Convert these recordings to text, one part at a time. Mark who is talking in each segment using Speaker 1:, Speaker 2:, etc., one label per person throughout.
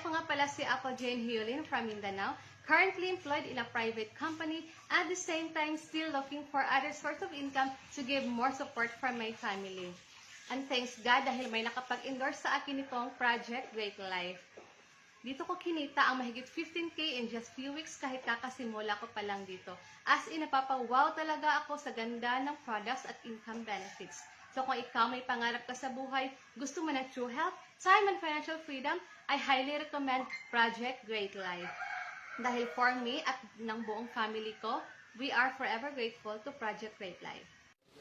Speaker 1: ako nga pala si Apple Jane Hiolin from Mindanao, currently employed in a private company, at the same time still looking for other source of income to give more support from my family. And thanks God dahil may nakapag-endorse sa akin itong Project Great Life. Dito ko kinita ang mahigit 15K in just few weeks kahit kakasimula ko pa lang dito. As in, napapawaw talaga ako sa ganda ng products at income benefits. So kung ikaw may pangarap ka sa buhay, gusto mo ng true health, time and financial freedom, I highly recommend Project Great Life. Dahil for me at ng buong family ko, we are forever grateful to Project Great Life.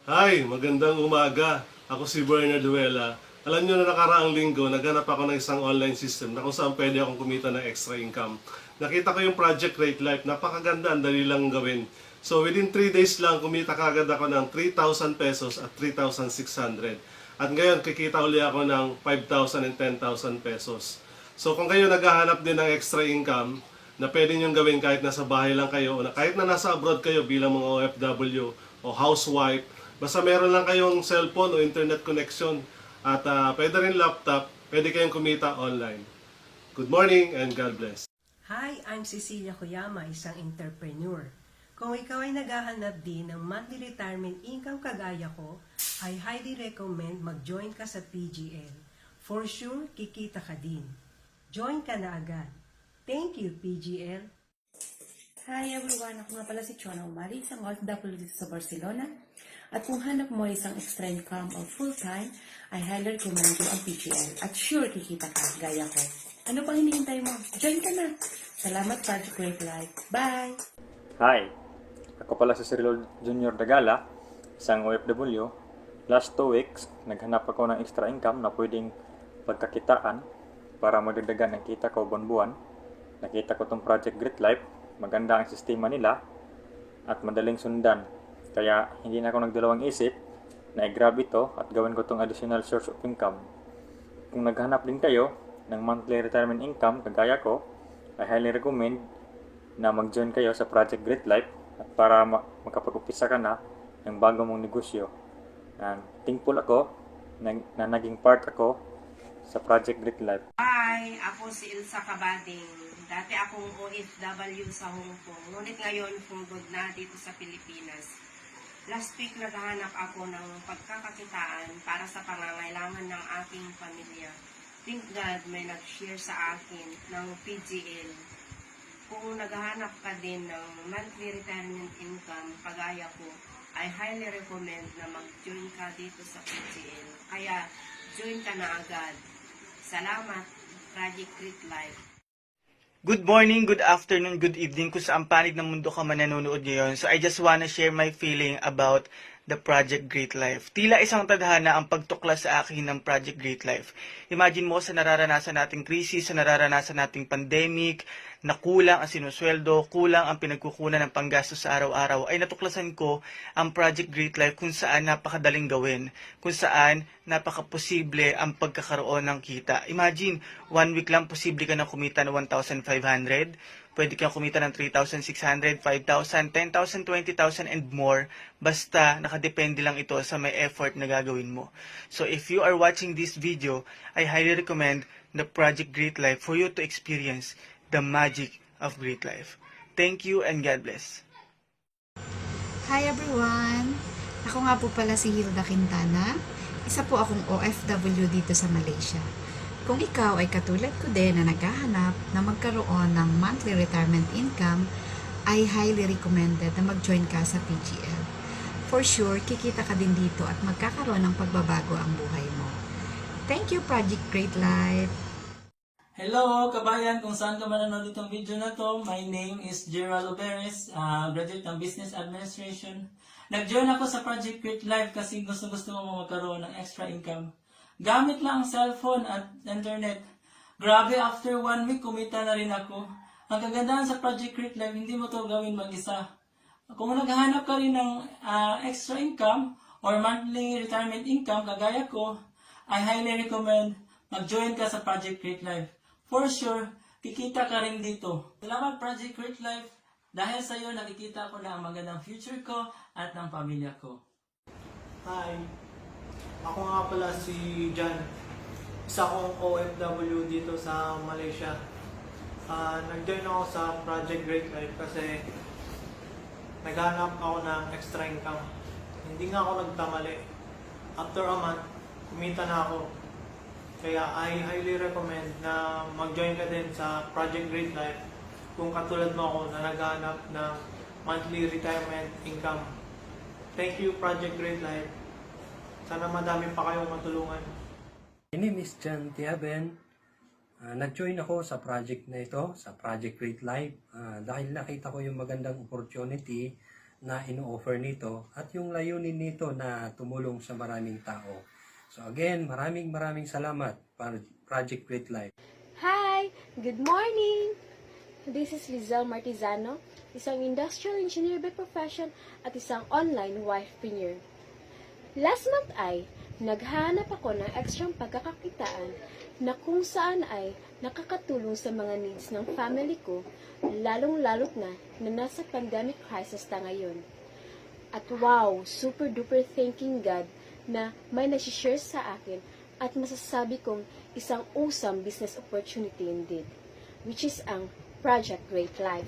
Speaker 2: Hi, magandang umaga. Ako si Bernard Duela. Alam nyo na nakaraang linggo, naghanap ako ng isang online system na kung saan pwede akong kumita ng extra income. Nakita ko yung Project Great Life. Napakaganda, ang dali lang gawin. So within 3 days lang, kumita kagad ako ng 3,000 pesos at 3,600. At ngayon, kikita uli ako ng 5,000 and 10,000 pesos. So kung kayo naghahanap din ng extra income, na pwede nyo gawin kahit nasa bahay lang kayo, o kahit na nasa abroad kayo bilang mga OFW o housewife, basta meron lang kayong cellphone o internet connection at pwede rin laptop, pwede kayong kumita online. Good morning and God bless.
Speaker 3: Hi, I'm Cecilia Kuyama, isang entrepreneur. Kung ikaw ay naghahanap din ng monthly retirement income kagaya ko, I highly recommend mag-join ka sa PGL. For sure, kikita ka din. Join ka na agad. Thank you, PGL.
Speaker 4: Hi everyone, ako nga pala si Chona Umali, isang OFW dito sa Barcelona. At kung hanap mo isang extra income o full-time, I highly recommend you ang PGL. At sure, kikita ka, gaya ko. Ano pang hinihintay mo? Join ka na! Salamat, Project Great Life. Bye!
Speaker 5: Hi! Ako pala si Cyril Junior Dagala, isang OFW. Last 2 weeks, naghanap ako ng extra income na pwedeng pagkakitaan para magdagdagan ng kita ko buwan-buwan. Nakita ko tong Project Great Life, maganda ang sistema nila at madaling sundan. Kaya hindi na ako nagdalawang isip na i-grab ito at gawin ko tong additional source of income. Kung naghanap din kayo ng monthly retirement income kagaya ko, I highly recommend na mag-join kayo sa Project Great Life at para makapag-upisa ka na ng bago mong negosyo. Thankful ako na naging part ako sa Project Great Life.
Speaker 6: Hi! Ako si Ilsa Cabading. Dati akong OFW sa Hong Kong. Ngunit ngayon, funggod na dito sa Pilipinas. Last week, naghahanap ako ng pagkakakitaan para sa pangangailangan ng aking pamilya. Thank God may nag-share sa akin ng PGL. Kung naghahanap ka din ng monthly retirement income, kagaya ko, I highly recommend na mag-join ka dito sa PGL. Kaya, join ka na agad. Salamat, Project Great Life.
Speaker 7: Good morning, good afternoon, good evening kung saan panig ng mundo ka man nanonood ngayon. So I just wanna share my feeling about the Project Great Life. Tila isang tadhana ang pagtukla sa akin ng Project Great Life. Imagine mo sa nararanasan nating krisis, sa nararanasan nating pandemic, na kulang ang sinusweldo, kulang ang pinagkukunan ng panggastos sa araw-araw, ay natuklasan ko ang Project Great Life kung saan napakadaling gawin, kung saan napakaposible ang pagkakaroon ng kita. Imagine, 1 week lang posible ka na kumita ng 1,500, pwede kang kumita ng 3,600, 5,000, 10,000, 20,000 and more. Basta nakadepende lang ito sa may effort na gagawin mo. So if you are watching this video, I highly recommend the Project Great Life for you to experience the magic of Great Life. Thank you and God bless.
Speaker 8: Hi everyone! Ako nga po pala si Hilda Quintana. Isa po akong OFW dito sa Malaysia. Kung ikaw ay katulad ko din na naghahanap na magkaroon ng monthly retirement income, I highly recommended na mag-join ka sa PGL. For sure, kikita ka din dito at magkakaroon ng pagbabago ang buhay mo. Thank you, Project Great Life!
Speaker 9: Hello kabayan, kung saan ka manonood itong video na to, my name is Gerald Oberes, graduate ng Business Administration. Nag-join ako sa Project Great Life kasi gusto mo magkaroon ng extra income. Gamit lang ang cellphone at internet. Grabe, after 1 week, kumita na rin ako. Ang kagandahan sa Project Great Life, hindi mo to gawin mag-isa. Kung naghahanap ka rin ng extra income or monthly retirement income, kagaya ko, I highly recommend mag-join ka sa Project Great Life. For sure, kikita ka rin dito. Salamat Project Great Life. Dahil sa iyo, nakikita ko na ang magandang future ko at ng pamilya ko.
Speaker 10: Hi! Ako nga pala si Jan. isa akong OFW dito sa Malaysia. Nag-join ako sa Project Great Life kasi naghanap ako ng extra income. Hindi nga ako nagtamali. After a month, kumita na ako. Kaya I highly recommend na mag-join ka din sa Project Great Life kung katulad mo ako na naghanap ng monthly retirement income. Thank you, Project Great Life. Sana madami pa kayong matulungan.
Speaker 3: My name is John Tiaben. Nag-join ako sa project na ito, sa Project Great Life, dahil nakita ko yung magandang opportunity na ino-offer nito at yung layunin nito na tumulong sa maraming tao. So again, maraming salamat para Project Great Life.
Speaker 11: Hi! Good morning! This is Lizelle Martizano, isang industrial engineer by profession at isang online wifepreneur. Last month ay naghanap ako ng ekstrang pagkakakitaan na kung saan ay nakakatulong sa mga needs ng family ko, lalong-lalot na nasa pandemic crisis ta ngayon. At wow, super duper thanking God na may nasi-share sa akin at masasabi kong isang awesome business opportunity indeed, which is ang Project Great Life.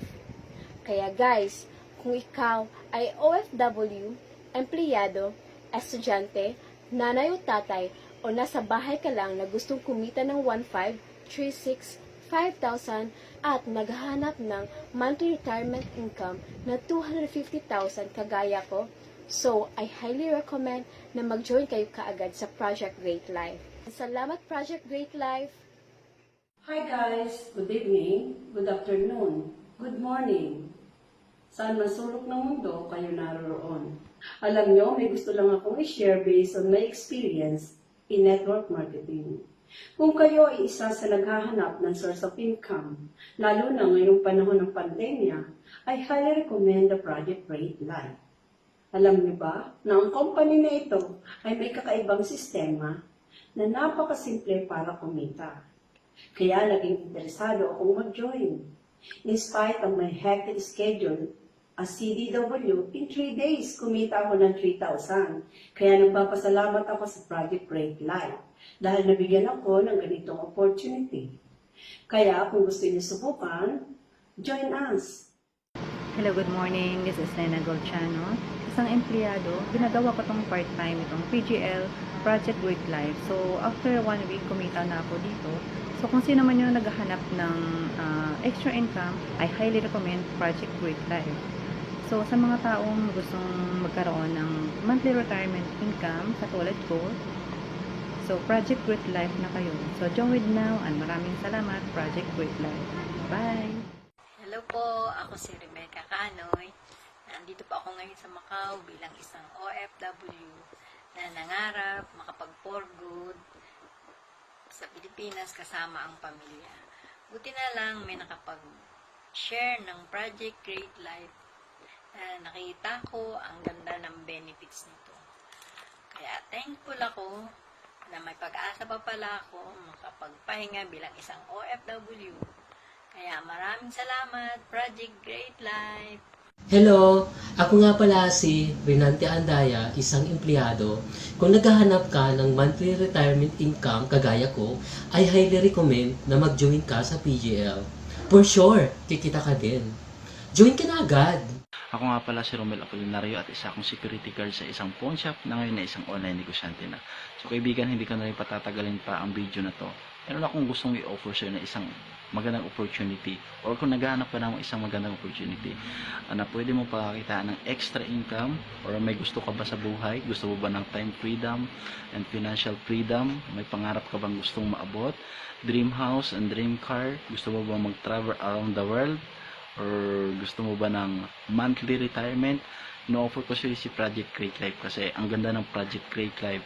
Speaker 11: Kaya guys, kung ikaw ay OFW, empleyado, estudyante, nanay o tatay, o nasa bahay ka lang na gustong kumita ng 1,500, 3,600, 5,000 at naghahanap ng monthly retirement income na 250,000 kagaya ko, so I highly recommend na mag-join kayo kaagad sa Project Great Life. Salamat Project Great Life!
Speaker 12: Hi guys! Good evening, good afternoon, good morning. Saan man sulok ng mundo kayo naroroon. Alam nyo, may gusto lang akong i-share based on my experience in network marketing. Kung kayo ay isa sa naghahanap ng source of income, lalo na ngayong panahon ng pandemya, I highly recommend the Project Great Life. Alam niyo ba na ang company na ito ay may kakaibang sistema na napakasimple para kumita. Kaya naging interesado akong mag-join. In spite of my hectic schedule, as CDW, in 3 days, kumita ako ng 3,000. Kaya nagpapasalamat ako sa Project Great Life dahil nabigyan ako ng ganitong opportunity. Kaya kung gusto niyo subukan, join us!
Speaker 13: Hello, good morning. This is Nena Golciano. Isang empleyado, ginagawa ko itong part-time, itong PGL, Project Great Life. So, after 1 week, kumita na ako dito. So, kung sino man yung naghahanap ng extra income, I highly recommend Project Great Life. So, sa mga taong gustong magkaroon ng monthly retirement income, katulad ko, so, Project Great Life na kayo. So, join with now, and maraming salamat, Project Great Life. Bye!
Speaker 14: Hello po, ako si Rebecca Canoy. Nandito po ako ngayon sa Macau bilang isang OFW na nangarap makapag-for good sa Pilipinas kasama ang pamilya. Buti na lang may nakapag-share ng Project Great Life. Nakita ko ang ganda ng benefits nito. Kaya thankful ako na may pag-asa pa pala ako makapagpahinga bilang isang OFW. Kaya maraming salamat, Project Great Life!
Speaker 15: Hello! Ako nga pala si Renante Andaya, isang empleyado. Kung naghahanap ka ng monthly retirement income kagaya ko, I highly recommend na mag-join ka sa PGL. For sure, kikita ka din. Join ka na agad!
Speaker 16: Ako nga pala si Romel Apolinario at isa akong security guard sa isang pawn shop na ngayon na isang online negosyante na. So kaibigan, hindi ka na rin patatagalin pa ang video na to. Meron akong gustong i-offer sa'yo na isang magandang opportunity or kung naghahanap ka ng isang magandang opportunity na pwede mo pakakitaan ng extra income or may gusto ka ba sa buhay, gusto mo ba ng time freedom and financial freedom, may pangarap ka bang gustong maabot, dream house and dream car, gusto mo ba mag-travel around the world or gusto mo ba ng monthly retirement, no-offer ko sa'yo si Project Great Life kasi ang ganda ng Project Great Life.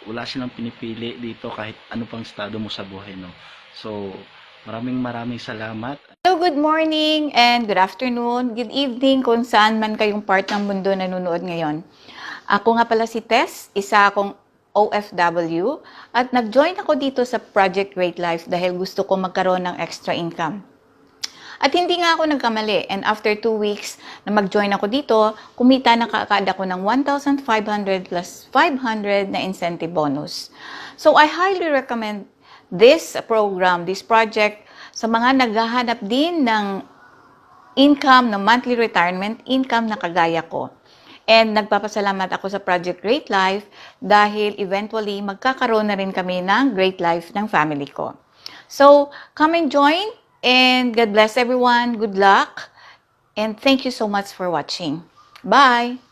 Speaker 16: Wala silang pinipili dito kahit ano pang estado mo sa buhay, no? So, maraming salamat.
Speaker 17: Hello, good morning and good afternoon, good evening kung saan man kayong part ng mundo nanonood ngayon. Ako nga pala si Tess, isa akong OFW at nag-join ako dito sa Project Great Life dahil gusto ko magkaroon ng extra income. At hindi nga ako nagkamali. And after 2 weeks na mag-join ako dito, kumita na kaagad ako ng 1,500 plus 500 na incentive bonus. So I highly recommend this program, this project, sa mga naghahanap din ng income, ng monthly retirement income na kagaya ko. And nagpapasalamat ako sa Project Great Life dahil eventually magkakaroon na rin kami ng Great Life ng family ko. So, come and join. And God bless everyone. Good luck. And thank you so much for watching. Bye!